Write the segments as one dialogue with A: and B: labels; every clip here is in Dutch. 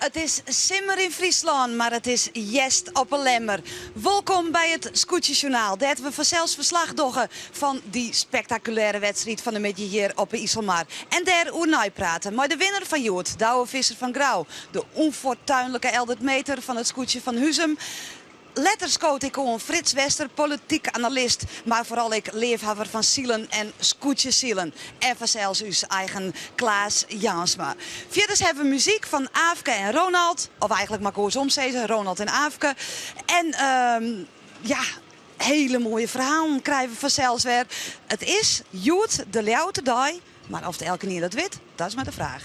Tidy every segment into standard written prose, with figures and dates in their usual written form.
A: Het is simmer in Friesland, maar het is jest op een lemmer. Welkom bij het Scootjesjournaal. Dat we vanzelfs verslag doggen van die spectaculaire wedstrijd van de middag hier op de IJsselmar. En daar oernij praten met de winnaar van Joet, Douwe Visser van Grauw. De onfortuinlijke 11 meter van het scootje van Huzum. Letterscoach ik on Frits Wester, politiek analist, maar vooral ik liefhebber van zielen en scootjeszielen. En vanzelfs uw eigen Klaas Jansma. Verder hebben we muziek van Aafke en Ronald, of eigenlijk maar koers omzezen, Ronald en Aafke. En ja, hele mooie verhalen krijgen we vanzelfs weer. Het is Joet de Leeuwte Dag, maar of de elke keer dat weet, dat is maar de vraag.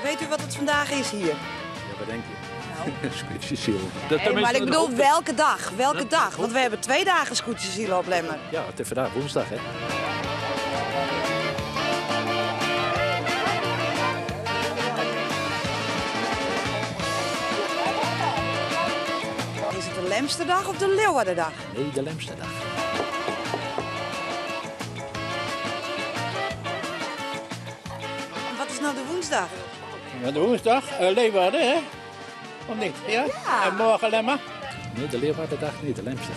A: Weet u wat het vandaag is hier?
B: Ja, wat denk je? Scootjesziel.
A: Nee, maar ik bedoel, welke dag? Welke dag? Want we hebben 2 dagen scootjeszielen op Lemmer.
B: Ja, het is vandaag woensdag, hè?
A: Is het de Lemsterdag of de Leeuwardendag?
B: Nee, de Lemsterdag.
A: En wat is nou de woensdag?
C: Ja, de woensdag, Leeuwarden, hè? Of niet? Ja?
A: Ja.
C: En morgen Lemmer?
B: Nee, de Leeuwardendag niet, de Lemster.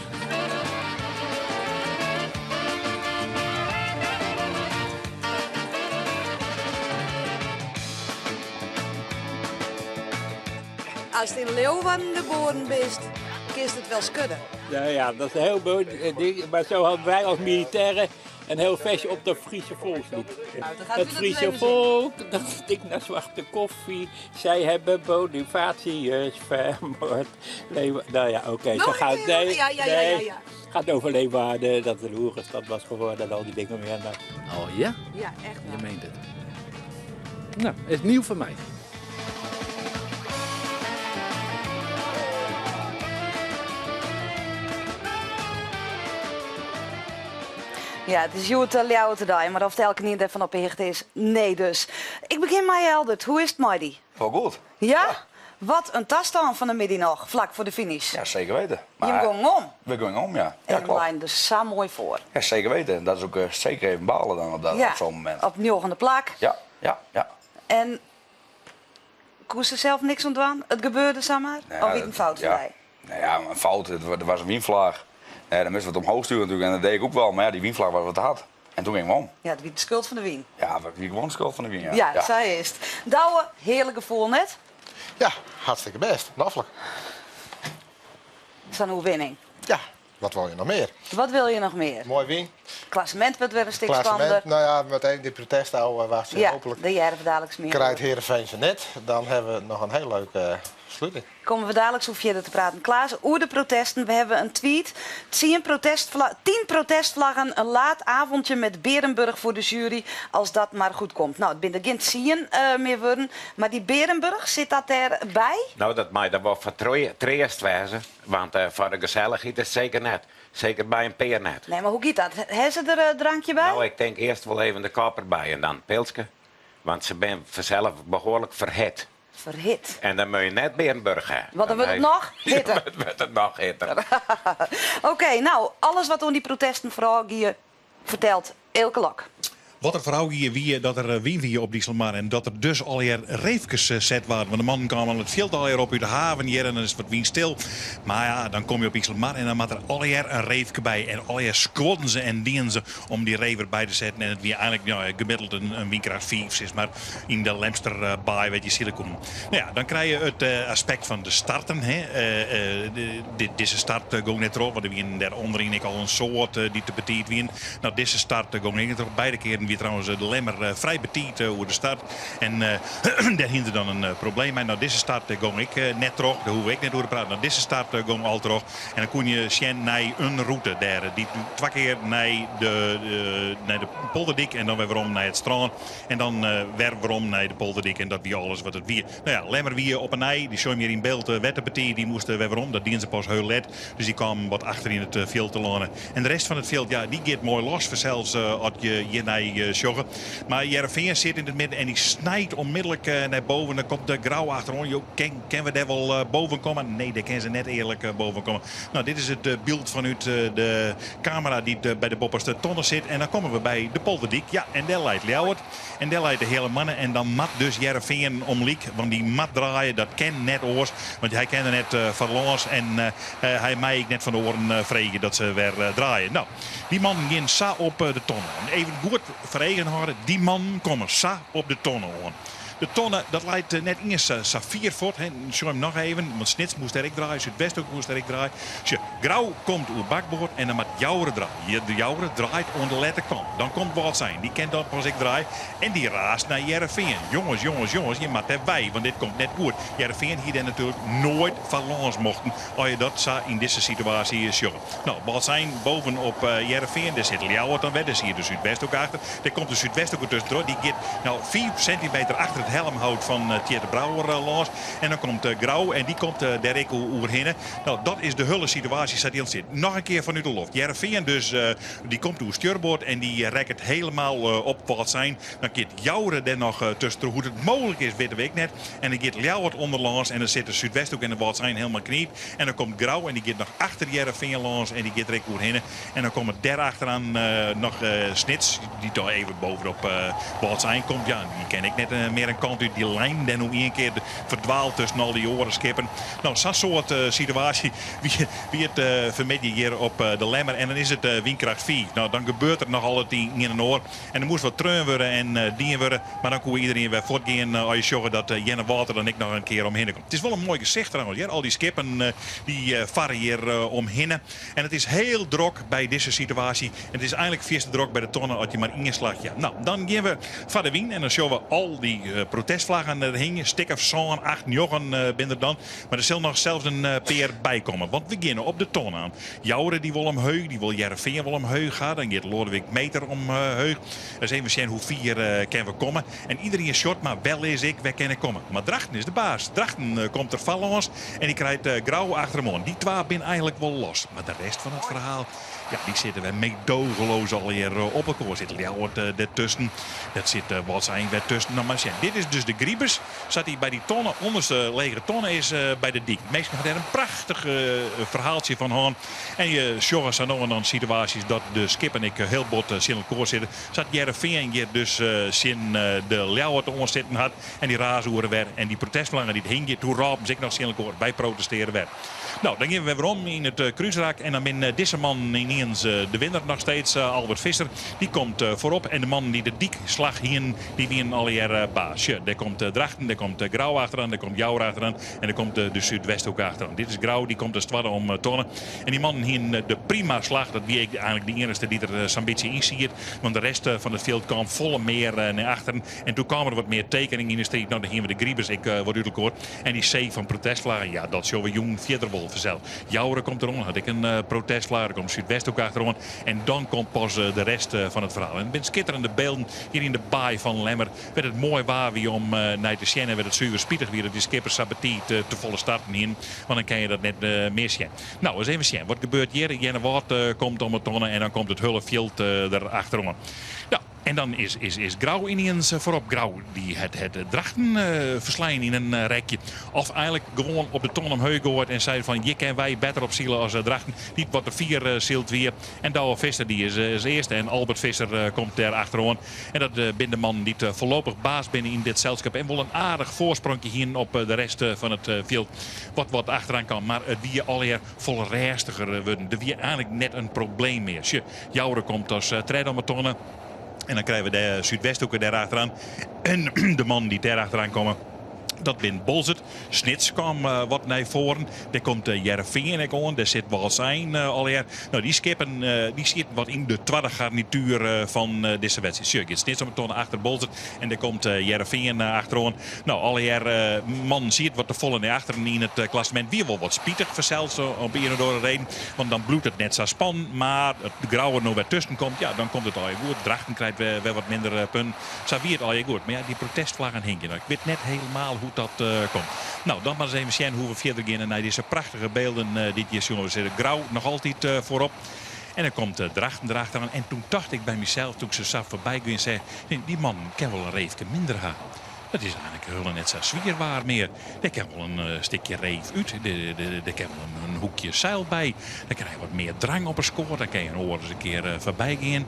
A: Als het in Leeuwarden geboren bent, kist het wel skudden.
C: Ja, dat is een heel mooi ding. Maar zo hadden wij als militairen een heel versje op de Friese volkslied.
A: Nou, dan gaat u
C: Het
A: dat
C: Friese
A: even
C: volk, dat stinkt naar zwarte koffie. Zij hebben Bonifatius vermoord. Nou ja, oké.
A: Nog
C: Zo
A: een
C: gaat
A: keer?
C: nee,
A: Ja.
C: nee. Gaat over Leeuwarden, dat het een hoerenstad was geworden en al die dingen meer. Nou,
B: Oh ja?
A: Ja, echt
B: Je
A: waar.
B: meent het. Nou, is nieuw voor mij.
A: Ja, het is Joet de Leeuwte Dag, maar of het elke keer ervan op hecht is, nee dus. Ik begin met Eldert. Hoe is het, Mighty?
D: Wel goed.
A: Ja? Wat een tasstand van de middag nog, vlak voor de finish.
D: Ja, zeker weten.
A: Je
D: Maar
A: ging om.
D: we gaan om, ja. Ja,
A: En we
D: klopt.
A: lijnen er zo mooi voor.
D: Ja, zeker weten. Dat is ook zeker even balen dan op zo'n moment.
A: Op de plak.
D: Ja.
A: En koest er zelf niks ontwaan? Het gebeurde, zeg maar?
D: Nou ja,
A: Of niet een fout van
D: ja.
A: mij?
D: Nou ja, een fout. Er was een wienvlaag. Ja, dan moesten we het omhoog sturen natuurlijk. En dat deed ik ook wel. Maar ja, die wienvlaag was wat te hard. En toen ging we om.
A: Ja, het was de schuld van de wien.
D: Ja, wie gewoon de schuld van de wien. Ja,
A: Ja, zij is het. Douwe, heerlijk gevoel net.
E: Ja, hartstikke best. Naffelijk.
A: Dat is een overwinning.
E: Ja, wat wil je nog meer?
A: Wat wil je nog meer?
E: Mooi win.
A: Klassement wordt weer een stuk spannender.
E: Klassement, nou ja, meteen die protesten al was
A: Ja,
E: hopelijk.
A: de jaren dadelijk meer.
E: Krijgt Heerenveen ze net. Dan hebben we nog een heel leuke sluiting.
A: Komen we dadelijk zo verder te praten. Klaas, oer de protesten. We hebben een tweet. 10 protestvlaggen. Een laat avondje met Berenburg voor de jury. Als dat maar goed komt. Nou, het binnen geen 10 meer worden. Maar die Berenburg, zit dat erbij?
F: Nou, dat mag dat wel vertreest wezen. Want voor de gezelligheid is het zeker net. Zeker bij een peer net.
A: Nee, maar hoe gaat dat? Hebben ze er een drankje bij?
F: Nou, ik denk eerst wel even de kapper bij en dan pilsje. Want ze ben vanzelf behoorlijk verhit.
A: Verhit.
F: En dan moet je net Berenburg hebben.
A: Wat, dan wordt het nog? Hitte.
F: Dan wordt het nog hitter.
A: Oké, nou, alles wat om die protesten vooral hier vertelt Elke Lok.
G: Wat er vooral hier wie dat er wien op die Selmar en dat er dus alweer reefjes zet waren. Want de man kwam al het veld alweer op uit de haven hier en dan is het wat wien stil. Maar ja, dan kom je op Selmar en dan moet er alweer een reefje bij. En alweer squatten ze en dienen ze om die reef erbij te zetten. En het weer eigenlijk gemiddeld een wiekracht 5 is. Maar in de Lemster baai weet je silicon. Nou ja, dan krijg je het aspect van de starten. Deze start ging net erop. Want er wie daar onderin ik al een soort die te betiet wien. Nou, deze start ging net erop. Beide keren weer trouwens de Lemmer vrij betiet over de start. En daar hinderde dan een probleem bij. Nou, deze start ging ik net terug. Daar hoef ik net over te praten. Nou, deze start ging al terug. En dan kon je zien naar een route daar. Die 2 keer naar de Polderdik en dan weer om naar het strand. En dan weer om naar de Polderdik. En dat weer alles wat het weer. Nou ja, Lemmer weer op een ei. Die zo meer in beeld. Wetterpartie, die moesten weer om. Dat dienen ze pas heel let. Dus die kwam wat achter in het veld te lanen. En de rest van het veld, ja, die gaat mooi los. Zelfs als je naar situatie sjoggen. Maar Heerenveen zit in het midden en die snijdt onmiddellijk naar boven. Dan komt de Grauw achterom. Jo, kan we daar wel boven komen? Nee, daar kan ze net eerlijk boven komen. Nou, dit is het beeld vanuit de camera die bij de Bopperste Tonne zit. En dan komen we bij de Polderdiek. Ja, en daar leidt Ljouwert. En daar leidt de hele mannen. En dan mat dus Heerenveen omliek. Want die mat draaien, dat ken net oors. Want hij kende net verloors. En hij mij ik net van de oren vregen dat ze weer draaien. Nou, die man ging sa op de tonne. Even goed verregen houden. Die man komen sa op de tonne aan. De tonne, dat leidt net eerst Safir voort. Show hem nog even, want Snits moest er ik draaien. Zuidwest ook moest er ik draaien. Dus Grauw komt op bakboord en dan moet Jouweren draaien. De Jouweren draait onder de letterkant. Dan komt wat zijn. Die kent dat als ik draai. En die raast naar Heerenveen. Jongens, je moet erbij, want dit komt net goed. Heerenveen hier dan natuurlijk nooit van langs mochten. Als je dat in deze situatie showen. Nou, wat zijn bovenop Heerenveen. Daar zit Ljouwert dan weer. Daar zie je de Zuidwest ook achter. Daar komt de Zuidwest ook tussendoor. Die gaat 4 centimeter achter het helmhout van Tjeerd de Brouwer los. En dan komt Grauw en die komt Derek oerheen. Nou, dat is de hulle situatie zat die zit. Nog een keer vanuit de loft. Heerenveen dus, die komt op stuurboord en die rekt helemaal op wat zijn. Dan gaat Jouweren er nog tussen. Hoe het mogelijk is, weten we net. En dan gaat Ljouwert onderlangs en dan zit de Zuidwest ook in de wat zijn helemaal kniep. En dan komt Grauw en die gaat nog achter Heerenveen langs en die gaat Rick oerheen. En dan komt er daarachteraan nog Snits, die toch even bovenop wat zijn komt. Ja, die ken ik net meer een kant uit die lijn. Dan nog een keer verdwaald tussen al die oren skippen. Nou, zo'n soort situatie wie het vermidden hier op de Lemmer. En dan is het windkracht 4. Nou, dan gebeurt er nog altijd in een oor. En dan moest wat treun worden en dien worden. Maar dan kon iedereen weer voortgaan als je zorgen dat Jenne Water dan ik nog een keer omheen komt. Het is wel een mooi gezicht trouwens. Ja? Al die skippen die varen hier omheen. En het is heel druk bij deze situatie. En het is eigenlijk vies druk bij de tonnen als je maar ingeslacht. Ja. Nou, dan gaan we van de wien en dan zien we al die protestvlaggen er hingen. Stik of zo'n 8 jochen binnen dan. Maar er zal nog zelfs een peer bij komen. Want we beginnen op de ton aan. Jouweren die wil omheug. Die wil Heerenveen wil omheug gaan. Dan gaat Lodewijk Meter omheug. Dan zien we zien hoe 4 kunnen we komen. En iedereen is short, maar wel is ik, wij kunnen komen. Maar Drachten is de baas. Drachten komt er van los. En die krijgt Grauw achter hem aan. Die 2 zijn eigenlijk wel los. Maar de rest van het verhaal, ja, die zitten we meedogenloos alweer op elkaar. Zit Ljouwert ertussen. Dat zit wat zijn we tussen. Nou, maar dit is dus de Griebers. Zat hij bij die tonnen, onderste lege tonnen is bij de dik. Meestal had er een prachtig verhaaltje van Haan. En je zorgt aan nog dan situaties dat de skip en ik heel bot in elkaar zitten. Zat Heerenveen hier dus in de Ljouwert onderzitten had. En die razoeren werd. En die protestvlaggen die hingen. Toen rapen ze ik nog in elkaar bij protesteren werd. Nou, dan gaan we weer om in het kruisraak. En dan ben deze man ineens de winnaar nog steeds, Albert Visser. Die komt voorop. En de man die de diekslag hier, die wien alweer baas. Ja, daar komt Drachten, daar komt Grauw achteraan, daar komt Jouwer achteraan. En daar komt de Zuidwest ook achteraan. Dit is Grauw, die komt als het om tonnen. En die man hier de prima slag, dat wie ik eigenlijk de eerste die er zo'n beetje in ziet. Want de rest van het veld kwam volle meer naar achteren. En toen kwamen er wat meer tekeningen in de streep. Nou, dan gingen we de Griebers, ik word uit elkaar. En die C van protestvlaggen, ja, dat zullen we jong verder wel vanzelf. Jouweren komt erom, had ik een protestvlag, er komt Zuidwest ook achterom. En dan komt pas de rest van het verhaal. En het zijn schitterende beelden hier in de baai van Lemmer. Werd het mooi waar wie om naar te zien. Werd het zuiver spietig weer dat die skipper Sabatie te volle starten in. Want dan kan je dat net meer zien. Nou, eens even zien. Wat gebeurt hier? Jenne Waard komt om het tonnen en dan komt het Hulleveld erachterom. Ja. En dan is Grauw ineens voorop. Grauw die het Drachten verslijnen in een rekje. Of eigenlijk gewoon op de ton omheug hoort en zei van je kan wij beter op zielen als Drachten. Niet wat de 4 zielt weer. En Douwe Visser die is eerste en Albert Visser komt daar achterom. En dat ben de man die voorlopig baas binnen in dit zelschap. En wel een aardig voorsprongje hier op de rest van het veld. Wat achteraan kan. Maar die alweer vol rastiger worden. Er weer eigenlijk net een probleem meer. Jouweren komt als tred om het tonnen. En dan krijgen we de Zuidwest ook weer daar achteraan. En de man die daar achteraan komen, dat ben Bolzert. Snits kwam wat naar voren. Daar komt Heerenveen aan. Daar zit wel zijn alweer. Nou, die skippen die zitten wat in de tweede garnituur van deze wedstrijd. Je Snits om het tonnen achter Bolzert. En daar komt Heerenveen achterom. Nou, alweer man ziet wat te volle naar achteren in het klassement. Weer wel wat spietig verzeld op een door de reden. Want dan bloedt het net zo span. Maar het Grauwe nog weer tussen komt. Ja, dan komt het al je goed. Drachten krijgt weer wat minder punten. Zo wie het al je goed. Maar ja, die protestvlaggen hinken. Nou, ik weet net helemaal hoe dat komt. Nou, dan maar eens even zien hoe we verder gaan naar deze prachtige beelden dit jaar. We zitten Grauw nog altijd voorop. En dan komt Drachten erachteraan. En toen dacht ik bij mezelf, toen ik ze zag voorbij ging, zei die man kan wel een reefje minder gaan. Dat is eigenlijk helemaal net zo zwierwaar meer. Er kan wel een stukje reef uit. Er kan wel een hoekje zeil bij. Dan krijg je wat meer drang op een score. Dan kan je een oor eens een keer voorbij gaan.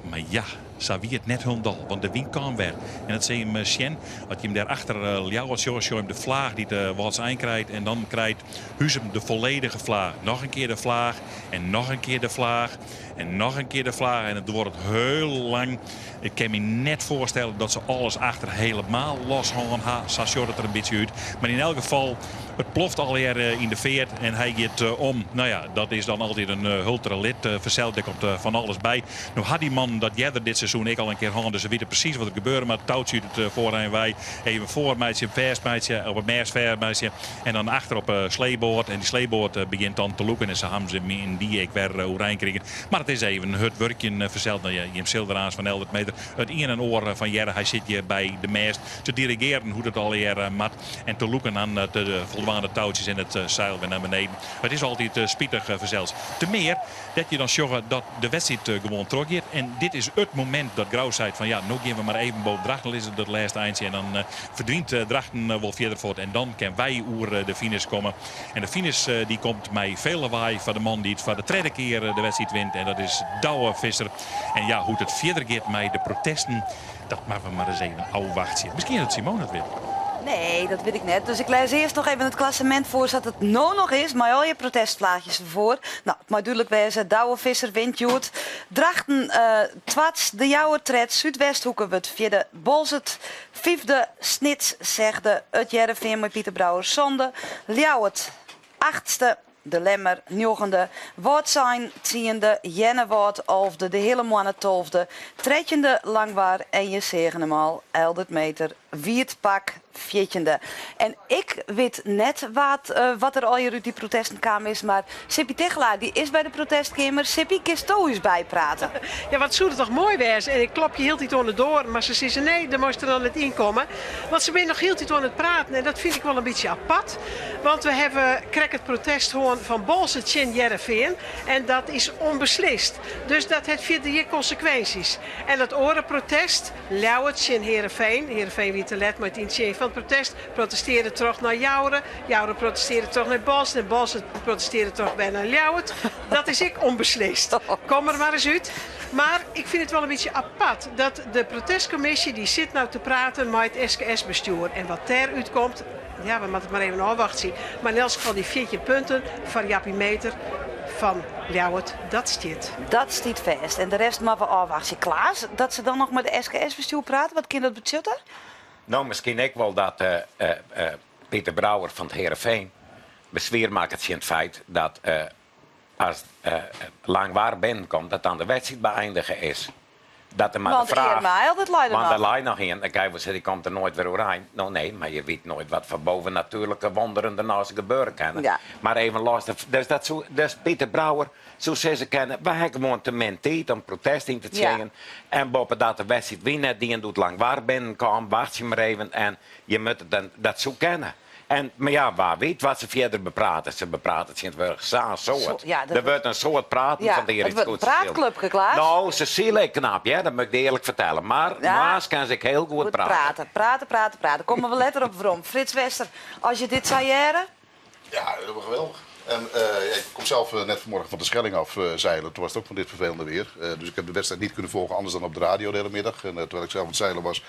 G: Maar ja, zo wie het net hundal, want de wind kwam weer. En dat zie je hem Sjen, dat je hem daarachter Ljouwert zo hem de vlaag die de Wals einkrijgt. En dan krijgt Huzem de volledige vlaag. Nog een keer de vlaag en nog een keer de vlaag. En nog een keer de vlaag. En het wordt heel lang. Ik kan me net voorstellen dat ze alles achter helemaal loshangen. Zo ziet het er een beetje uit. Maar in elk geval, het ploft alweer in de veert. En hij gaat om. Nou ja, dat is dan altijd een hultere lid. Verzeld, er komt van alles bij. Nou had die man dat jij er dit seizoen ik al een keer hadden. Dus ze weten precies wat er gebeurt. Maar het touwtje het voorheen wij. Even voor meisje, versmeisje, op een meisje. En dan achter op een sleeboord. En die sleeboord begint dan te loeken. En ze hebben ze in die ik weer oranje kregen. Maar het is even het werkje verzeld. Nou, je hem zilderaars van 11 meter. Het in en oor van Jerre. Hij zit hier bij de meest. Te dirigeren hoe het alweer mat. En te loeken aan de voldwaande touwtjes in het zeil weer naar beneden. Het is altijd spietig verzeld. Te meer dat je dan zorgt dat de wedstrijd gewoon teruggeeft. En dit is het moment dat Grauw zei van ja, nu gaan we maar even boven Drachten. Is het het laatste eindje. En dan verdient Drachten wel verder voort. En dan kan wij oer de finish komen. En de finish die komt mij veel lawaai van de man die het voor de tweede keer de wedstrijd wint. En dat is Douwe Visser. En ja, hoe het verder gaat met de protesten, dat maken we maar eens even afwachten. Misschien dat Simone het wil.
A: Nee, dat weet ik net. Dus ik lees eerst nog even het klassement voor, zodat het nou nog is. Maar al je protestvlaagjes ervoor. Nou, maar duidelijk wezen. Douwe Visser wint Joet. Drachten, Twats, de Jouwer tred, Zuidwesthoeken wordt vierde. Bolzet, vijfde. Snits, zegde. Het Jereveen met Pieter Brouwer, zonde. Ljouwert, achtste. De Lemmer, negende. Woordzijn, tiende. Jennewoord, 11e. De Hillemoine, 12e. Tredjende, Langwaar. En je zegen hem al. 11 meter. Wietpak, 14e. En ik weet net wat er al hier uit die protestenkamer is. Maar Sippie Tegelaar, die is bij de protestkamer. Sippie, kist toe eens bijpraten.
H: Ja, wat zou het toch mooi wezen. En ik klop je heel tijd onder door. Maar ze zeggen nee, dan moest er dan het inkomen. Want ze zijn nog heel tijd aan het praten. En dat vind ik wel een beetje apart. Want we hebben het protest gewoon van Bolzet in Jereveen. En dat is onbeslist. Dus dat heeft vierde consequenties. En dat orenprotest, Ljouwert in Heerenveen. Heerenveen wie te let, maar het initiëren van het protest. Protesteren terug naar Jouweren. Jouweren protesteren terug naar Bolzet. En Bolzet protesteren terug bij naar Ljouwert. Dat is ik onbeslist. Kom er maar eens uit. Maar ik vind het wel een beetje apart dat de protestcommissie die zit nou te praten met het SKS-bestuur. En wat daaruit komt, ja, we moeten het maar even afwachten zien. Maar in elk geval die 14 punten van Jappie Meter van Ljouwert, dat stiet.
A: Dat stiet vast. En de rest maar we afwachten. Klaas, dat ze dan nog met de SKS-bestuur praten. Wat kan dat betutten?
F: Nou, misschien ik wel dat Pieter Brouwer van het Heerenveen bezwaar maakt in het feit dat als Langwaar binnenkomt, dat dan de wedstrijd beëindigen is. Dat er maar
A: Want
F: de vraag...
A: dat leidt
F: Want er
A: nog.
F: leidt nog in. Dan kan je wel zeggen, die komt er nooit weer doorheen. Nou nee, maar je weet nooit wat van bovennatuurlijke wonderen daarnaast gebeuren kan.
A: Ja.
F: Maar even los, dus Pieter Brouwer, zo ze ze kennen, we hebben gewoon te min tijd om protest in te zeggen.
A: Ja.
F: En boven dat de wedstrijd winnen, die doet Langwaar binnenkomen, wacht je maar even en je moet het dan, dat zo kennen. En, maar ja, waar weet wat ze verder bepraten. Ze bepraten het wel zo'n soort.
A: Ja,
F: Er wordt een soort praten van de heer
A: het wordt een praatclubje, Klaas.
F: Nou, Cecile is knap, ja, dat moet ik eerlijk vertellen. Maar Maas kan zich heel goed praten.
A: Praten. Kom maar wel letter op waarom. Frits Wester, als je dit zou jaren?
I: Ja, helemaal geweldig. En ik kom zelf net vanmorgen van de Schelling af zeilen. Toen was het ook van dit vervelende weer. Dus ik heb de wedstrijd niet kunnen volgen, anders dan op de radio de hele middag. En terwijl ik zelf aan het zeilen was,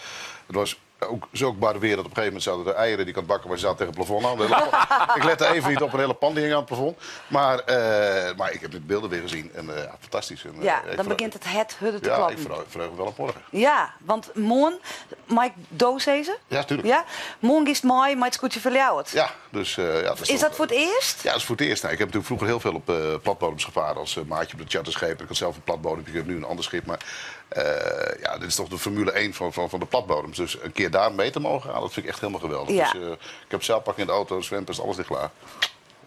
I: het was ook zo bar weer dat op een gegeven moment zaten de eieren die ik aan het bakken was, zaten tegen het plafond aan. Ik lette even niet op een hele pan die hing aan het plafond. Maar ik heb de beelden weer gezien en fantastisch. En,
A: Dan begint het hudde te klappen.
I: Ik verheug me wel op morgen.
A: Ja, want morgen, Mike Doosezen?
I: Ja, tuurlijk.
A: Ja? Morgen is het mooi, maar het scootje voor Ljouwert.
I: Ja, dus...
A: is dat voor het eerst?
I: Ja, dat is voor het eerst. Nou, ik heb natuurlijk vroeger heel veel op platbodems gevaren als maatje op de charterschepen. Ik had zelf een platbodem, ik heb nu een ander schip. Maar dit is toch de Formule 1 van de platbodems. Dus een keer daar mee te mogen gaan, dat vind ik echt helemaal geweldig.
A: Ja.
I: Dus, ik heb zeilpak in de auto, zwempers, alles ligt klaar.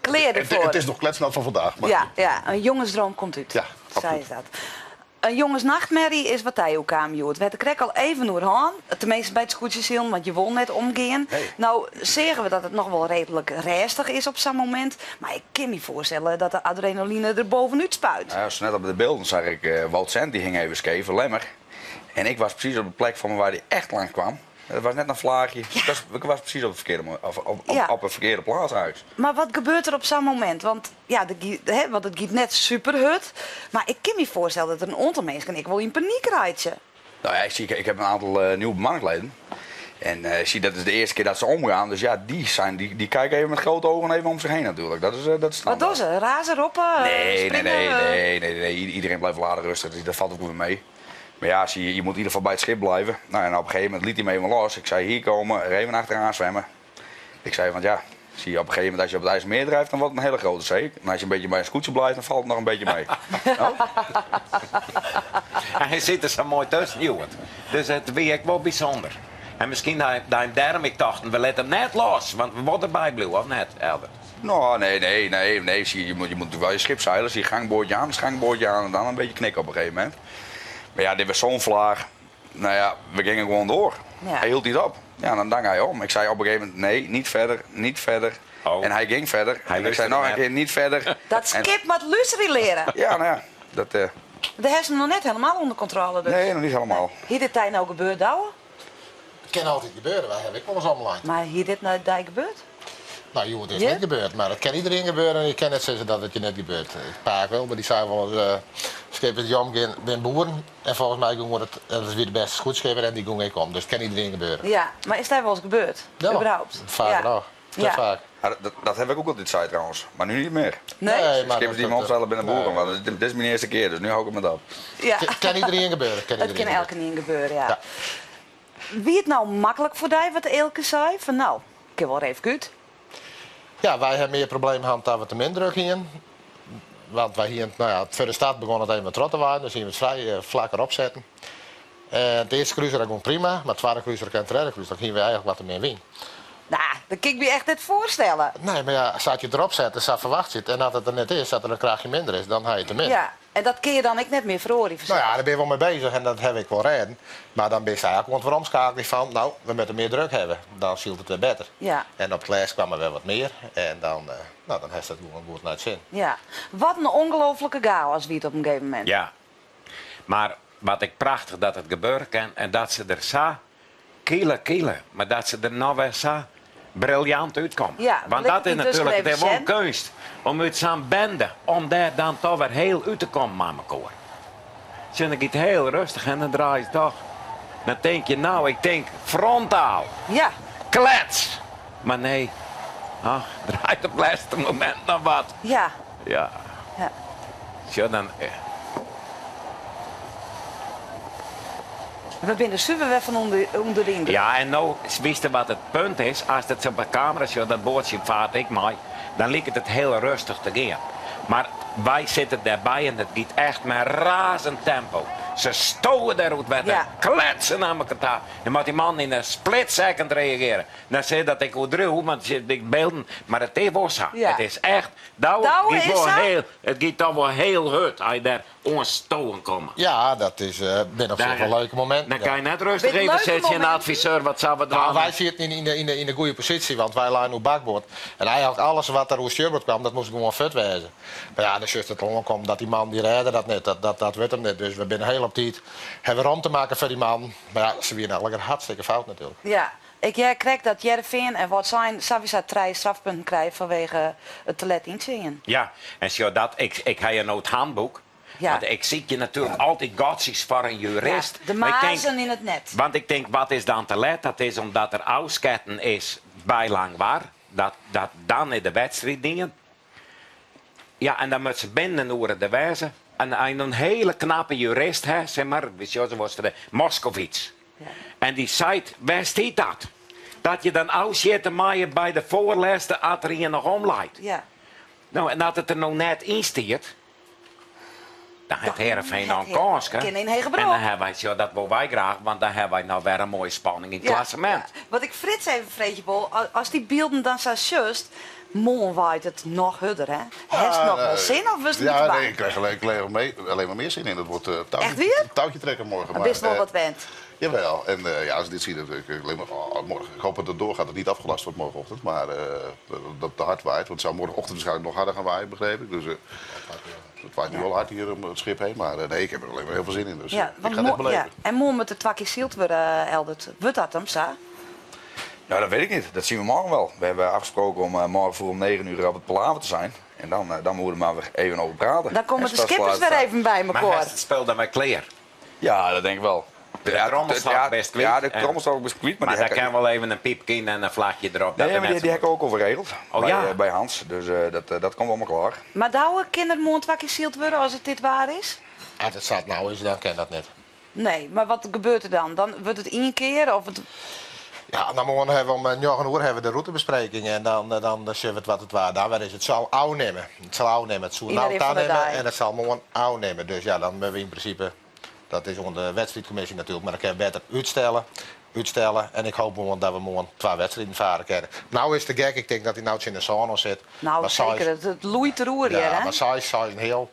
A: Kleer ervoor.
I: Het is nog kletsnat van vandaag. Maar...
A: Ja, een jongensdroom komt uit.
I: Ja,
A: Zij
I: absoluut.
A: is dat. Een jongensnachtmerrie is wat hij ook kwam, joh. Het werd de krek al even door aan. Tenminste bij het scootjeszien, want je wil net omgaan.
D: Nee.
A: Nou zeggen we dat het nog wel redelijk restig is op zo'n moment. Maar ik kan me voorstellen dat de adrenaline er bovenuit spuit.
D: Ja, zo net op de beelden zag ik Wout Cent, die ging even scheef, lemmer. En ik was precies op de plek van waar hij echt langs kwam. Het was net een vlaagje. Ik was precies op het verkeerde, op het verkeerde plaatshuis.
A: Maar wat gebeurt er op zo'n moment? Want, ja, want het gaat net superhut. Maar ik kan me voorstellen dat er een aantal mensen ik wel in paniek rijdt.
D: Nou ja, ik heb een aantal nieuwe bemanningsleden. En ik zie dat is de eerste keer dat ze omgaan. Dus ja, die kijken even met grote ogen even om zich heen natuurlijk. Dat is
A: Wat
D: standaard.
A: doen ze? Razen roppen?
D: Nee. Iedereen blijft later rustig. Dus dat valt ook weer mee. Maar ja, je moet in ieder geval bij het schip blijven. Nou, en op een gegeven moment liet hij me even los. Ik zei hier komen, er even achteraan zwemmen. Ik zei van ja, zie je op een gegeven moment als je op het IJsselmeer drijft, dan wordt het een hele grote zee. En als je een beetje bij een scootje blijft, dan valt het nog een beetje mee.
F: En hij zit er zo mooi tussen, Joert. Dus het weer wel bijzonder. En misschien dat hij daarom ik dacht, we letten hem net los. Want we worden erbij blijven, of net, Albert?
D: Nou, nee. Zie je moet natuurlijk wel je schip zeilen. Zie je gangboordje aan en dan een beetje knikken op een gegeven moment. Maar ja, dit was zo'n vlaag. Nou ja, we gingen gewoon door.
A: Ja.
D: Hij hield niet op. Ja, dan dank hij om. Ik zei op een gegeven moment, nee, niet verder.
F: Oh.
D: En hij ging verder. En ik
F: luisterde
D: zei nog een
F: net.
D: keer, niet verder.
A: Dat
D: En-
A: skip moet luisteren leren.
D: Ja, nou ja, dat...
A: De hersenen nog net helemaal onder controle. Dus.
D: Nee, nog niet helemaal.
A: Hier dit tijd nou gebeurd, ouwe?
E: Het kan altijd gebeuren, wij hebben ik wel eens online.
A: Maar hier dit nou tijd gebeurd?
E: Nou, joh, het is
A: Ja?
E: niet gebeurd, maar het kan iedereen gebeuren en je kan net zeggen dat het je net gebeurt. Ik paak wel, maar die zei wel eens, schip het jam ben boeren en volgens mij ging het, dat is weer de beste goedschipper en die ging ik om. Dus het kan iedereen gebeuren.
A: Ja, maar is dat wel eens gebeurd?
E: Ja,
A: Überhaupt?
E: vaak
A: ja.
E: nog. Te
A: Ja.
E: vaak.
D: Ja, dat heb ik ook altijd zei trouwens. Maar nu niet meer.
A: Nee?
E: maar
D: Skippers die me omstellen binnen boeren. Maar dit is mijn eerste keer, dus nu hou ik het met op.
A: Ja.
E: Het kan iedereen gebeuren.
A: Het kan elke niet gebeuren, ja.
E: Ja.
A: Wie het nou makkelijk voor die wat Elke zei? Van nou, ik heb wel even goed.
E: Ja, wij hebben meer problemen gehad dan we te min druk hier. Want wij hier, nou ja, voor de stad begon het even met trotten waren, dus hier we het vrij vlak erop zetten. Het eerste cruiser dat ging prima, maar het tweede cruiser en het derde cruiser gingen we eigenlijk wat meer wien.
A: Nou, dat kan ik me echt niet voorstellen.
E: Nee, maar ja, als je het erop zet, dan verwacht je het. En als het er net is, dat er een krachtje minder is, dan ga je te min.
A: Ja, en dat kun je dan ik net meer verhoren.
E: Nou ja, daar ben je wel mee bezig en dat heb ik wel redden. Maar dan ben je eigenlijk gewoon omschakelen van, nou, we moeten meer druk hebben. Dan ziet het weer beter.
A: Ja.
E: En op het les kwam er wel wat meer. En dan, dan heeft het gewoon goed naar het zin.
A: Ja. Wat een ongelofelijke chaos wie het op een gegeven moment.
F: Ja. Maar wat ik prachtig dat het gebeuren kan en dat ze er zo kielen, maar dat ze er nou weer zo briljant uitkomen.
A: Ja,
F: want
A: blik
F: dat is
A: die
F: natuurlijk
A: tussen
F: gewoon
A: even
F: kunst. Om uit zo'n bende, om daar dan toch weer heel uit te komen met elkaar. Zit ik het heel rustig en dan draai je toch. Dan denk je nou, ik denk frontaal.
A: Ja.
F: Klets! Maar nee, draait op het laatste moment nog wat.
A: Ja.
F: Ja.
A: Ja.
F: Zo dan...
A: We binnen super weg van onder de indruk.
F: Ja, en nou wist je wat het punt is. Als het op de camera zo dat bootje vaart ik mij, dan lijkt het heel rustig te gaan. Maar wij zitten daarbij en het gaat echt met razend tempo. Ze stoten daaruit met
A: Ja.
F: kletsen naar elkaar. Dan moet die man in een split second reageren. Dan zei dat ik hoe droeg, want ik beelden, maar het is wel zo.
A: Ja.
F: Het is echt,
A: Douwe is zo?
F: het gaat toch wel heel hard als je daar onstoten komt.
E: Ja, dat is ben op zich wel een leuke moment.
F: Dan kan je net rustig
A: Met
F: even
A: leuke
F: zetten en een
A: momenten?
F: adviseur wat zou we
E: Nou,
F: doen.
E: wij zitten in de goede positie, want wij lagen op bakboord. En eigenlijk alles wat er hoe steurbord kwam, dat moest gewoon vet wezen. Maar ja, dan zult het gewoon komen dat die man die redde dat net, dat werd hem net. Dus we zijn heel op tijd. Hebben we ruimte maken voor die man. Maar ja, ze weer elke hartstikke fout natuurlijk.
A: Ja. Ik krijg dat Jervin en wat zijn Savisa 3 strafpunten krijgen vanwege het te let inzingen.
F: Ja, en zo dat, ik heb een oud handboek.
A: Ja.
F: Want ik zie je natuurlijk altijd godsjes voor een jurist.
A: Ja, de
F: Maar ik denk-
A: mazen in het net.
F: Want ik denk, wat is dan te let? Dat is omdat er ausketten is bij Langwaar. Dat dan in de wedstrijd dingen. Ja, en dan moet ze binnen oren de wijze. En een hele knappe jurist, hè, zeg maar, zoals de Moskowitz.
A: Ja.
F: En die zei, waar staat dat? Dat je dan ausjetten maaien bij de voorlessen als er hier nog omleidt.
A: Ja.
F: Nou, en dat het er nou net in stiert. Dan heeft Heerenveen nog een kans.
A: Ken in
F: En
A: Hegebroek.
F: dan hebben wij, zo, dat wil wij graag, want dan hebben wij nou weer een mooie spanning in het klassement.
A: Ja. Wat ik Frits even vreetje bol, als die beelden dan zo just, morgen waait het nog hudder, hè? Heeft het nog wel zin of was het niet
I: Ja,
A: bang?
I: nee, ik krijg alleen maar meer zin in. Het wordt
A: Echt weer?
I: touwtje trekken morgen.
A: Dan wist wel wat went.
I: Jawel, en ja, als ik dit zie, dan denk ik alleen maar, morgen. Ik hoop dat het doorgaat, dat het niet afgelast wordt morgenochtend. Maar dat het hard waait, want het zou morgenochtend waarschijnlijk nog harder gaan waaien, begreep ik. Dus het waait nu wel hard hier om het schip heen. Maar nee, ik heb er alleen maar heel veel zin in. Dus
A: Ja,
I: ik ga het echt beleven.
A: ja. En morgen met de twakkie zielt weer, Eldert. Wordt dat hem, sa?
D: Ja, dat weet ik niet. Dat zien we morgen wel. We hebben afgesproken om morgen vroeg om 9 uur op het Palaver te zijn. En dan moeten we er maar weer even over praten.
A: Dan komen
D: En
A: de skippers weer even bij
F: Maar
A: elkaar.
F: het spel dan met Kleer.
D: Ja, dat denk ik wel.
F: De trommel staat best kwijt.
D: Ja, de trommel staat ook best kwijt.
F: Maar daar kan wel even een piepje in en een vlagje erop. dat
D: Nee,
F: de
D: maar die
F: mensen-
D: heb ik ook al geregeld.
F: Oh,
D: bij,
F: ja?
D: bij Hans. Dus dat komt allemaal klaar.
A: Maar douwe kinderen morgen twakkie zielt worden als het dit waar is?
E: Als het staat nou is, dan kan dat niet.
A: Nee, maar wat gebeurt er dan? Dan wordt het één keer of het...
E: Ja, dan morgen hebben we om 9 uur hebben we de routebespreking en dan zien we het wat het waar. Daar is het zal ouw nemen. Het zal ouw nemen. Het zal
A: Iedereen
E: nou
A: van de
E: nemen
A: dag.
E: en het zal morgen ouw nemen. Dus ja, dan hebben we in principe, dat is onder de wedstrijdcommissie natuurlijk, maar dan kan je beter uitstellen. En ik hoop morgen dat we morgen 2 wedstrijden varen kunnen. Nou is de gek, ik denk dat hij nou in de sauna zit.
A: Nou,
E: Maar
A: zeker.
E: zij-
A: Het loeit roer hier,
E: Ja,
A: hè?
E: maar zij zijn heel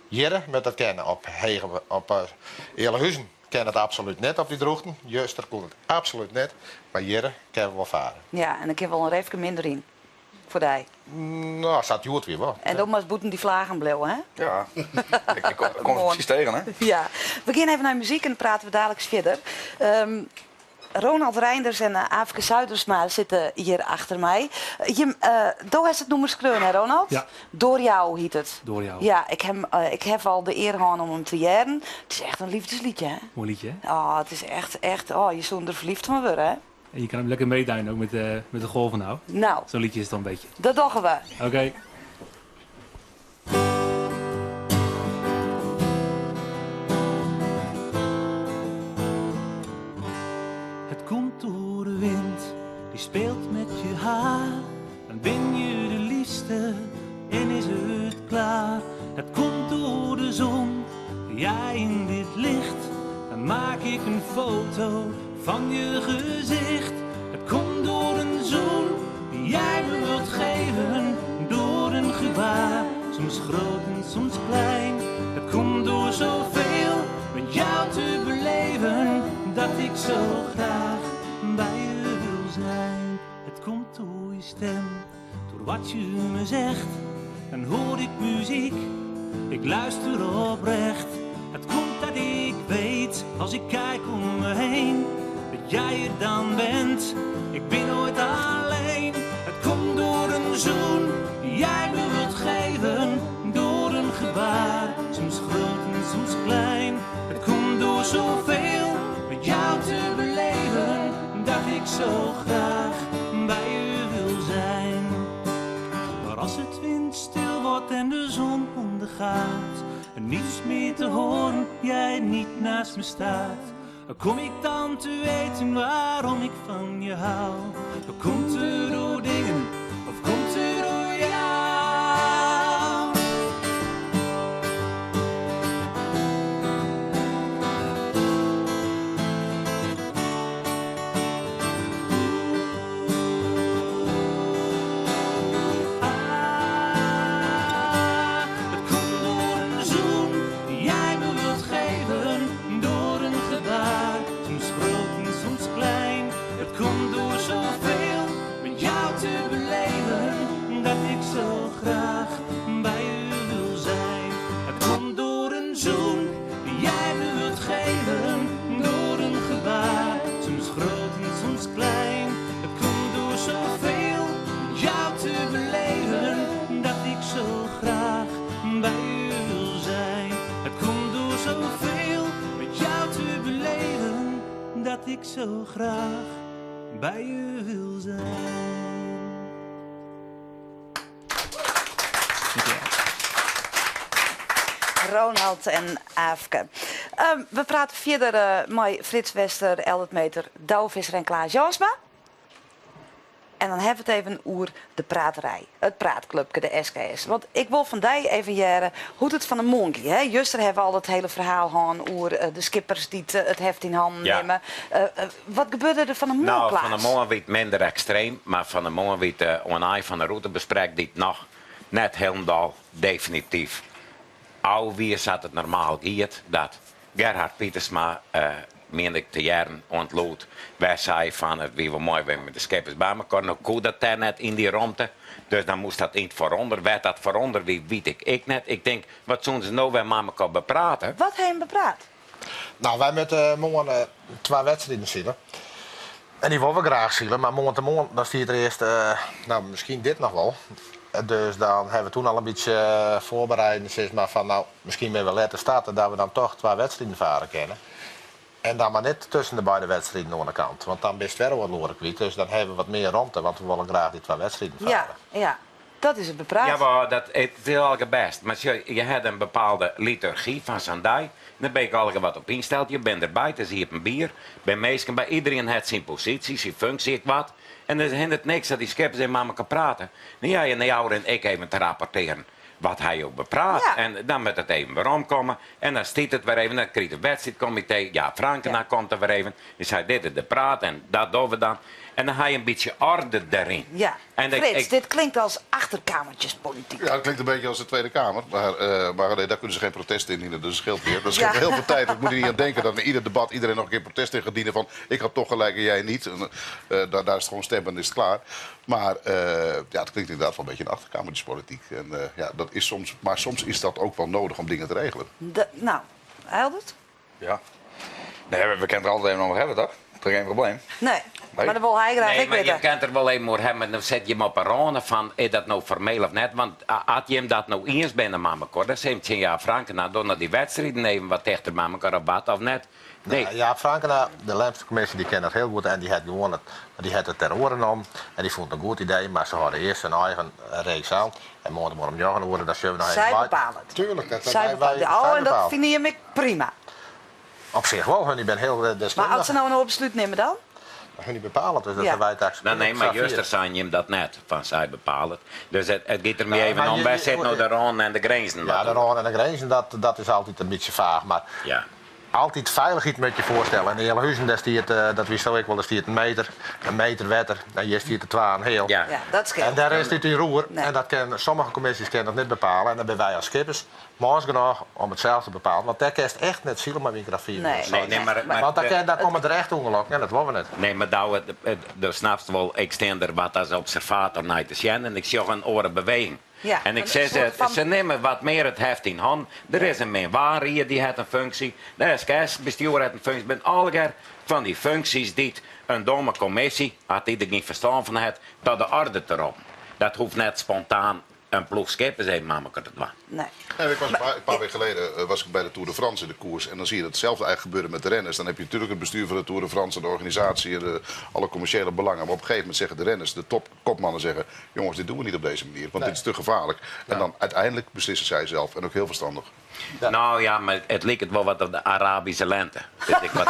E: jere met dat kennen op Eerlehuizen. Ken het absoluut net op die droogten. Juster kon het absoluut net. Maar jere kunnen we wel varen.
A: Ja, en ik heb wel een reefje minder in. Voor die.
E: Nou, staat Joert weer wel.
A: En dan maar boeten die vlagen bleven, hè?
D: Ja, ik kom er precies tegen, hè?
A: Ja. We gaan even naar muziek en dan praten we dadelijk verder. Ronald Reinders en Aafke Zuidersma zitten hier achter mij. Doe heeft het noemen schreeuwen, hè Ronald?
B: Ja.
A: Door jou heet het.
B: Door jou.
A: Ja, ik heb al de eer gehad om hem te jaren. Het is echt een liefdesliedje, hè?
B: Mooi liedje, hè?
A: Oh, het is echt, je zult er verliefd van worden, hè?
B: En je kan hem lekker meeduinen ook met de golven nou.
A: Nou,
B: Zo'n liedje is het dan een beetje.
A: dat doen we.
B: Oké. Het komt door de wind, die speelt met je haar. Dan ben je de liefste en is het klaar. Het komt door de zon, jij in dit licht. Dan maak ik een foto van je gezicht. Het komt door een zoen die jij me wilt geven. Door een gebaar, soms groot en soms klein. Het komt door zoveel met jou te beleven, dat ik zo graag bij je wil zijn. Het komt door je stem, door wat je me zegt. Dan hoor ik muziek, ik luister oprecht. Het komt dat ik weet, als ik kijk om me heen, dat jij er dan bent, ik ben nooit alleen. Het komt door een zoen die jij me wilt geven, door een gebaar, soms groot en soms klein. Het komt door zoveel met jou te beleven, dat ik zo graag bij je wil zijn. Maar als het windstil wordt en de zon ondergaat, en niets meer te horen, jij niet naast me staat, kom ik dan te weten waarom ik van je hou? Komt het door dingen of komt het door jou? Het komt door een zoen die jij me wilt geven, door een gebaar, soms groot en soms klein. Het komt door zoveel met jou te beleven, dat ik zo graag bij je wil zijn. Het komt door een zoen die jij me wilt geven, door een gebaar, soms groot en soms klein. Het komt door zoveel met jou te beleven, dat ik zo graag bij je wil zijn. Het komt door zoveel met jou te beleven, dat ik zo graag bij je wil zijn.
A: Ronald en Aafke. We praten verder met Frits Wester, Eldert Meter, Douwvisser en Klaas Jansma. En dan hebben we het even over de praterij. Het praatclubje, de SKS. Want ik wil van die even jaren hoe het van de Monkey. Hè? Juster hebben we al het hele verhaal gehad over de skippers die het heft in handen
F: Ja.
A: nemen. Wat gebeurde er van de
F: Nou,
A: Monkey?
F: van de morgen werd minder extreem, maar van de morgen werd een van de route besprekt die het nog net helemaal definitief. Oude wie zat het normaal giet dat Gerhard Pietersma meende ik te jaren ontloot. Wij zei van het wie we mooi zijn met de skippers bij elkaar. Nou kon dat daar net in die ruimte. Dus dan moest dat niet veronder. Werd dat veronder, wie weet ik net. Ik denk, wat zullen ze nou weer met elkaar bepraten?
A: Wat hebben we bepraat?
E: Nou, wij met morgen 2 wedstrijden zien. En die willen we graag zien, maar morgen dan zie je er eerst, nou misschien dit nog wel. Dus dan hebben we toen al een beetje voorbereid. Zeg maar van nou, misschien meer wel laten starten dat we dan toch 2 wedstrijden varen kennen. En dan maar net tussen de beide wedstrijden aan de kant. Want dan best wel wat loren kwijt. Dus dan hebben we wat meer ruimte, want we willen graag die 2 wedstrijden varen.
A: Ja, dat is het bepraat.
F: Ja, maar dat het is al best. Maar je hebt een bepaalde liturgie van Sandai. Daar ben ik al wat op ingesteld. Je bent erbij, dan zie je een bier. Bij meesten, bij iedereen heeft zijn positie, zijn functie, ik wat. En er hindert niks dat die skippers in met elkaar praten. Dan ja, je jou en ik even te rapporteren wat hij ook bepraat.
A: Ja.
F: En dan moet het even weer omkomen. En dan stiet het weer even. Dan krijgt het wedstrijdcomité. Ja, Frankena komt er weer even. Dus hij dit is de praat en dat doen we dan. En dan ga je een beetje orde erin.
A: Ja,
F: En
A: Frits, dit klinkt als achterkamertjespolitiek.
I: Ja, dat klinkt een beetje als de Tweede Kamer. Maar nee, daar kunnen ze geen protest indienen, dus dat scheelt weer. Dat scheelt
A: Ja.
I: heel veel tijd. Dat moet je niet aan denken dat in ieder debat iedereen nog een keer protest in gaat dienen van ik had toch gelijk en jij niet. En, daar is het gewoon stemmen en is het klaar. Maar ja, het klinkt inderdaad wel een beetje een achterkamertjespolitiek. En ja, dat is soms, maar soms is dat ook wel nodig om dingen te regelen.
A: Nou, Heldert?
D: Ja. Nee, we kunnen er altijd even over hebben, toch? Dat is geen probleem.
A: Nee,
D: Nee.
A: maar dat wil hij graag
F: Nee,
A: ik
F: maar je
A: weten.
F: kunt er wel even voor hebben. Dan zet je hem op een ronde van, is dat nou formeel of net? Want als je hem dat nou eens bent met elkaar, dan zegt je ja, Franken, nou door naar die wedstrijden even wat dichter met elkaar op bad of net. Nee.
E: Nou, ja, Frankena, de Lemstercommissie, die kent het heel goed en die had gewoon het ter oren om. En die vond het een goed idee, maar ze hadden eerst hun eigen reeks aan. En morgen om jaren worden, dat zullen we nog
A: Zij
E: even
A: bepalen het.
E: Tuurlijk, dat
A: Zij bepalen het. Oh, en dat
E: bepalen.
A: vind je prima.
E: Op zich wel, hun ben heel deskundig.
A: Maar als ze nou een besluit nemen dan?
E: Hun bepalen het, dus dat
A: Ja.
E: wij het accepteren.
F: Nee, maar
E: Zo
F: juist
E: vier.
F: zijn je hem dat net, van zij bepalen. Dus het gaat er meer
E: Ja,
F: even
E: maar
F: om,
E: je-
F: wij
E: je-
F: zetten nou de ronde en de grenzen.
E: Ja, de randen en de grenzen, dat is altijd een beetje vaag. Maar
F: Ja.
E: altijd veiligheid moet je voorstellen. In de hele huizen, dat wist ook wel, daar stiert een meter wetter. En hier stiert er 2 een heel.
F: Ja.
A: Ja, dat scheelt.
E: En daar is dit in roer.
A: Nee.
E: En dat sommige commissies kunnen dat niet bepalen. En dan ben wij als skippers mooi genoeg om het zelf te bepalen. Want daar kerst echt net zielen met microfie.
F: Nee, maar
E: Want daar komen er echt ongelukken en dat willen we niet.
F: Nee, maar daar snapst wel, ik sta er wat als observator naar te zien en ik zie een oren beweging.
A: Ja,
F: En ik
A: een
F: zeg,
A: soort van-
F: ze nemen wat meer het heft in hand. Er is een meerwaarde hier, die heeft een functie. De SKS-bestuur heeft een functie. Ben alle van die functies die een domme commissie, had die er niet verstaan van het, tot de orde erop. Dat hoeft net spontaan een ploeg skippers even met elkaar te doen.
A: Nee.
I: Ja, ik was een paar weken geleden was ik bij de Tour de France in de koers. En dan zie je hetzelfde eigenlijk gebeuren met de renners. Dan heb je natuurlijk het bestuur van de Tour de France, de organisatie, alle commerciële belangen. Maar op een gegeven moment zeggen de renners, de kopmannen zeggen: jongens, dit doen we niet op deze manier, want dit is te gevaarlijk. En dan uiteindelijk beslissen zij zelf en ook heel verstandig.
E: Ja.
F: Nou ja, maar het lijkt wel wat op de Arabische lente. Vind ik wat.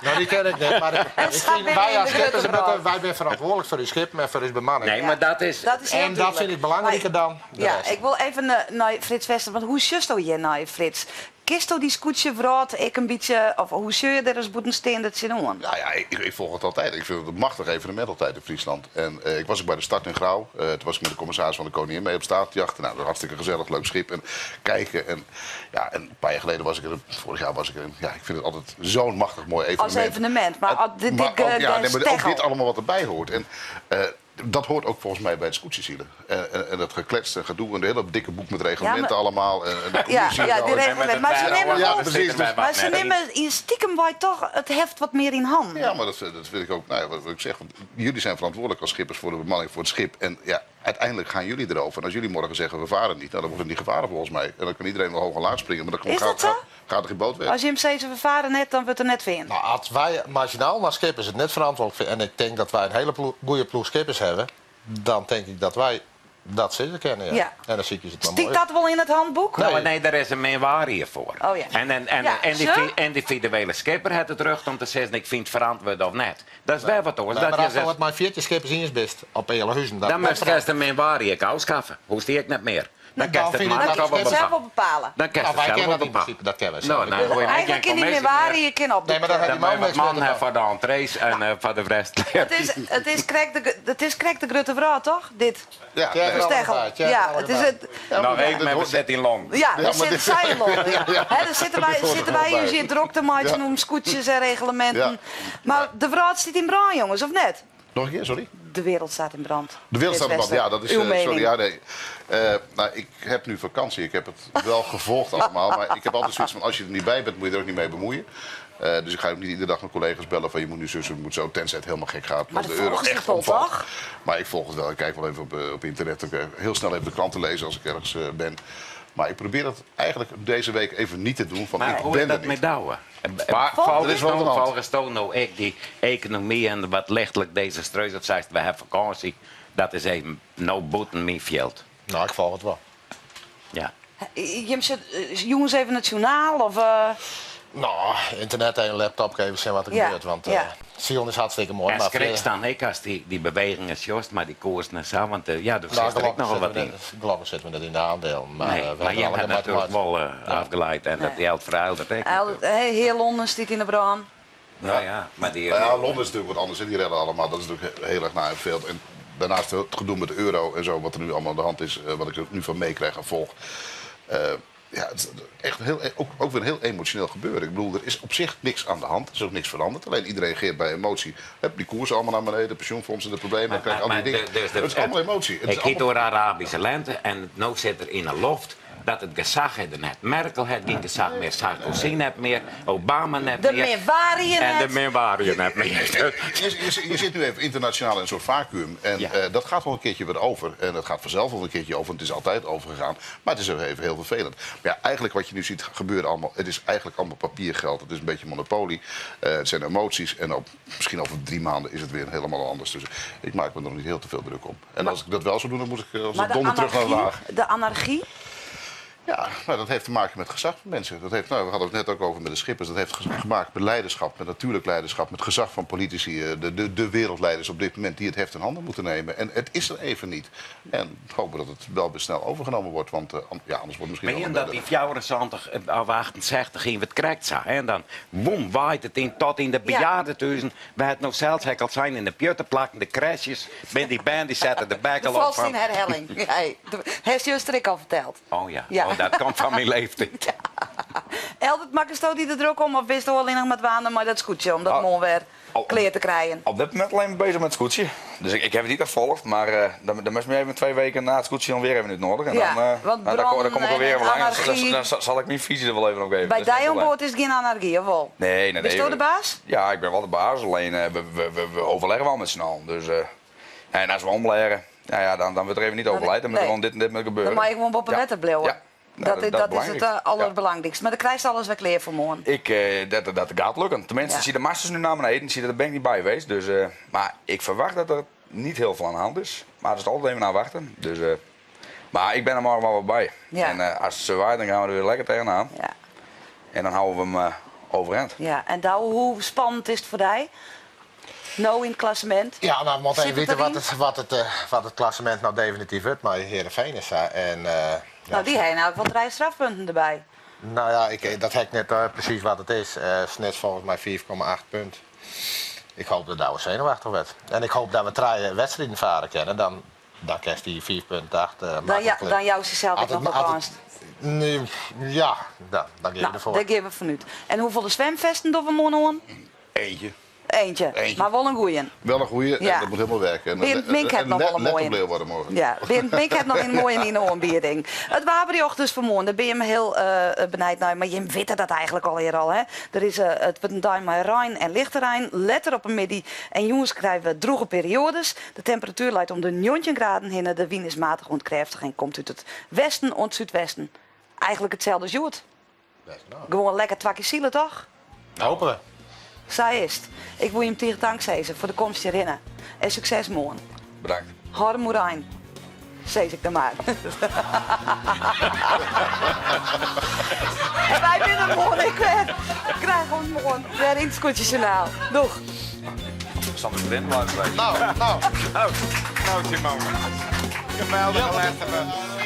E: Nou, die ken ik niet. Maar ik
A: staat
E: vind,
A: weer
E: wij
A: in
E: als
A: de
E: skippers,
A: Guttenbrand.
E: wij zijn verantwoordelijk voor uw schip en voor uw bemanning.
F: Nee, maar dat is...
A: Dat is heel
E: En dat
A: duidelijk.
E: vind ik belangrijker
A: Maar-
E: dan de
A: Ja,
E: rest.
A: ik wil even naar Frits Wester. Want hoe just je naar Frits? Kist die scootje verraad, ik een beetje, of hoe zul je er eens moeten staan dat ze doen?
I: Nou ja, ik volg het altijd. Ik vind het een machtig evenement altijd in Friesland. En ik was ook bij de start in Grauw. Toen was ik met de commissaris van de Koningin mee op staartjacht. Nou, dat was hartstikke gezellig, leuk schip. En kijken. En, ja, en een paar jaar geleden was ik er, vorig jaar was ik er. Ja, ik vind het altijd zo'n machtig mooi evenement.
A: Als evenement, maar dit
I: maar ook, ja, nee, maar ook
A: steggel.
I: dit allemaal wat erbij hoort. En dat hoort ook volgens mij bij het scootjesielen. En dat geklets en gedoe. En een hele dikke boek met reglementen allemaal. En de
A: Ja,
I: commissie en
A: ja,
I: zo.
A: die
I: En-
A: reglementen. Maar ze nemen
I: Ja,
A: wel...
I: precies.
A: Maar ze nemen in stiekem bij toch het heft wat meer in handen.
I: Ja, maar dat vind ik ook, nou ja, wat ik zeg, want jullie zijn verantwoordelijk als schippers voor de bemanning, voor het schip. En ja, uiteindelijk gaan jullie erover. En als jullie morgen zeggen we varen niet, nou, dan wordt het niet gevaren volgens mij. En dan kan iedereen wel hoog en laag springen, maar dan
A: Is dat zo?
I: gaat er geen boot weg.
A: Als je hem steeds vervaren net, dan wordt er net weer.
E: Nou, als wij marginaal naar skippers het net verantwoordelijk vinden, en ik denk dat wij een hele goede ploeg skippers hebben, dan denk ik dat wij Dat zit ik kennen, ja.
A: Ja.
E: En dan zie je het maar
A: Stiet
E: mooi.
A: dat wel in het handboek?
F: Nou, nee, daar is een meerwaarde voor.
A: Oh ja.
F: En
A: Ja, zo?
F: die individuele skipper heeft het recht om te zeggen, ik vind het verantwoord of net. Dat is wel wat hoor.
E: Nee,
F: Dat
E: maar
F: je
E: als
F: zegt,
E: wat mijn 40 skippers in is best op hele huizen.
F: dan moet je een meerwaarde afschaffen. Hoe zie ik net meer? Dan kan je het
E: vind ik
F: maar
E: dat
F: zelf
E: je
F: wel
A: Zelf
F: bepalen.
A: wel bepalen.
F: Dan kan je
E: Nou,
F: het
E: wij
F: zelf
E: kennen
F: wel
E: dat in
F: bepalen.
E: principe, dat kennen we
F: Nou,
E: zelf.
F: dan gooi je
A: Eigenlijk in die meerwaarde je kind op.
E: Nee, maar dan
F: Dan
E: heb je
F: moet je
E: man
F: wat man voor de entrees en voor de rest.
A: Het is correct de Grutte vrouw, toch? Dit.
I: Ja,
E: Ja,
I: nee.
A: Steggel. Ja, het is het.
F: Nou, ik met bezet in Londen.
A: Ja,
I: Ja,
A: daar
I: maar
A: zit
I: dit-
A: zij in Londen. Ja. Hè, dan zitten wij
I: hoort er
A: hier
I: wel
A: zeer druk te maken om scootjes en reglementen.
I: Ja.
A: Maar de wereld zit in brand, jongens, of net?
I: Nog een keer, sorry?
A: De wereld staat in brand.
I: De wereld staat in brand, ja, dat is...
A: Uw
I: sorry,
A: mening.
I: ja, nee. Nou, ik heb nu vakantie. Ik heb het wel gevolgd allemaal. Maar ik heb altijd zoiets van, als je er niet bij bent, moet je er ook niet mee bemoeien. Dus ik ga ook niet iedere dag mijn collega's bellen van je moet nu zussen, je moet zo, tenzij het helemaal gek gaat.
A: Maar
I: als
A: dat volgen ze
I: echt
A: toch,
I: omvalt.
A: toch?
I: Maar ik volg het wel. Ik kijk wel even op internet. Ik heel snel even de kranten lezen als ik ergens ben. Maar ik probeer dat eigenlijk deze week even niet te doen. Van,
F: Maar
I: ik
F: hoe
I: ben
F: is
I: er
F: dat
I: niet.
F: met douwen?
I: Maar er is wel aan de hand.
F: Volgens toon nou ik die economie en wat lichtelijk deze streus dat zegt, we hebben vakantie. Dat is even no boeten meer veld.
E: Nou, ik volg het wel.
F: Ja.
A: Jongens, even het journaal of...
E: Nou, internet en laptop even zien wat er
A: Ja,
E: gebeurt. Want
A: ja.
E: Sion is hartstikke mooi.
F: En
E: Maar
F: schrik staan ik als die beweging is juist, maar die koers naar zo, want ja, daar zit er ook nog wel wat in.
E: Gelukkig zitten we net in de aandelen. Maar,
F: Nee,
E: we
F: maar
E: hebben
F: je
E: alle
F: hebt natuurlijk
E: mathematisch-
F: wel afgeleid en dat geldt voor heel dat ik.
A: Heel Londen zit in de brand.
F: Nou ja, maar die...
I: Nou ja, Londen is natuurlijk wat anders. En die redden allemaal. Dat is natuurlijk heel erg naar veel. En daarnaast het gedoe met de euro en zo, wat er nu allemaal aan de hand is, wat ik er nu van meekrijg en volg. Ja, het is echt ook weer een heel emotioneel gebeuren. Ik bedoel, er is op zich niks aan de hand. Er is ook niks veranderd. Alleen iedereen reageert bij emotie. Die koersen allemaal naar beneden, de pensioenfondsen, de problemen. Dan krijg je al die dingen. Het is allemaal emotie. Het is
F: Ik ging door de Arabische lente en nu zit er in een loft dat het gezag er net. Merkel heeft geen gezag meer, Sarkozy net meer, Obama net
A: De
F: meer.
A: meerwaarde
F: En de
A: net.
F: meerwaarde net meer.
I: Je zit nu even internationaal in een soort vacuüm. En
F: Ja.
I: dat gaat wel een keertje weer over. En dat gaat vanzelf wel een keertje over. Het is altijd overgegaan. Maar het is even heel vervelend. Maar ja, eigenlijk wat je nu ziet gebeuren allemaal. Het is eigenlijk allemaal papiergeld. Het is een beetje monopolie. Het zijn emoties. En misschien over 3 maanden is het weer helemaal anders. Dus ik maak me er nog niet heel te veel druk om. En als ik dat wel zou doen, dan moet ik als
A: Maar
I: een donder terug naar de laag.
A: de anarchie?
I: Ja, nou, dat heeft te maken met gezag van mensen. Dat heeft, nou, we hadden het net ook over met de schippers. Dat heeft te maken met leiderschap, met natuurlijk leiderschap, met gezag van politici. De wereldleiders op dit moment die het heft in handen moeten nemen. En het is er even niet. En hopen dat het wel weer snel overgenomen wordt. Want ja, anders wordt het
F: Maar
I: misschien
F: in
I: wel
F: dat
I: een
F: die 74 of 68 ging het correct zijn. En dan boem, waait het in tot in de bejaardentuizen. We het nog zelfs al zijn in de pjuttenplakken, de crashes. Ben die band die zetten de
A: De
F: bekkel op
A: valste in
F: van...
A: herhaling. Heeft je een strik al verteld?
F: Oh ja,
A: Ja.
F: Oh, dat komt van mijn leeftijd.
A: Eldert, maak je die er druk om of wist je alleen nog met waanden, maar dat is goed, om dat
D: Oh.
A: mooi weer
D: Oh.
A: kleer te krijgen?
D: Op dit moment alleen bezig met het scootje. Dus ik heb het niet gevolgd, maar dan moest je even 2 weken na het scootje dan weer even niet nodig. En
A: Ja,
D: dan,
A: want
D: dan kom ik er weer
A: en
D: even langs.
A: anarchie-
D: Dan zal ik mijn visie er wel even op geven.
A: Bij
D: Dat is geen
A: die aan
D: probleem.
A: boord is geen anarchie, of wel?
D: Nee, nee.
A: Bist
D: nee.
A: je de baas?
D: Ja, ik ben wel de baas, alleen we overleggen wel met z'n allen. Dus, en als we omleggen, ja, dan wordt er even niet overlegd. Dan moet er
A: nee.
D: gewoon dit en dit met gebeuren.
A: Dan mag je gewoon op een
D: Ja.
A: wetten blijven.
D: Ja. Nou,
A: Dat is het
D: belangrijk.
A: allerbelangrijkste. Maar dan krijg je alles weer kleer voor morgen.
D: Dat gaat lukken. Tenminste,
A: Ja.
D: zie de masters nu naar beneden. Daar ben ik niet bij geweest. Dus, maar ik verwacht dat er niet heel veel aan de hand is. Maar er is altijd even naar wachten. Dus, maar ik ben er morgen wel wat bij.
A: Ja.
D: En als het zo waait, dan gaan we er weer lekker tegenaan.
A: Ja.
D: En dan houden we hem overeind.
A: Ja, en Douwe, hoe spannend is het voor jou? Nou in het klassement?
E: Ja, nou, we moeten
A: Zit
E: even
A: het
E: weten wat het klassement nou definitief wordt. Maar Heerenveen is daar. En,
A: Nou, die hebben nou wel 3 strafpunten erbij.
E: Nou ja, dat heb ik net precies wat het is. Net volgens mij 4,8 punten. Ik hoop dat Douwe zenuwachtig werd. En ik hoop dat we 3 wedstrijden varen kunnen. Dan kerst die 4,8
A: Dan jou zichzelf
E: Had
A: nog
E: het-
A: wel
E: had
A: kans.
E: Nee, ja, dan geef je
A: Nou,
E: ervoor.
A: dat geven we vanuit. En hoeveel zwemvesten doen we morgen?
I: Eentje.
A: Eentje. Maar wel een goeie.
I: Wel een goeie.
A: Ja.
I: En dat moet helemaal werken. En
A: Bernd Mink heeft nog wel een
I: net
A: mooie.
I: op Leeuw worden morgen.
A: Ja, Bernd Mink heeft nog een mooie in de aanbieding. Het wapenjocht dus vanmorgen, daar ben je me heel benijd naar. Maar je weet dat eigenlijk al. Hè? Er is het wordt een duim met Rijn en lichterrein. Letter op een middag. En jongens krijgen we droge periodes. De temperatuur leidt om de 19 graden heen. De wind is matig ontkreftig en komt uit het westen en het zuidwesten. Eigenlijk hetzelfde als Joet. Gewoon lekker twakkie zielen, toch?
E: Hopen we.
A: Zij is het. Ik wil je hem tegen dank zeggen voor de komst hierin. En succes morgen.
D: Bedankt.
A: Harde Moerijn. Zeg ik dan maar. En wij winnen morgen. Ik krijg ons morgen weer in het Scootjesjournaal. Doeg.
D: Sander Vriend blijven.
E: Nou,
F: Nou, Simone. Geweldige lessen.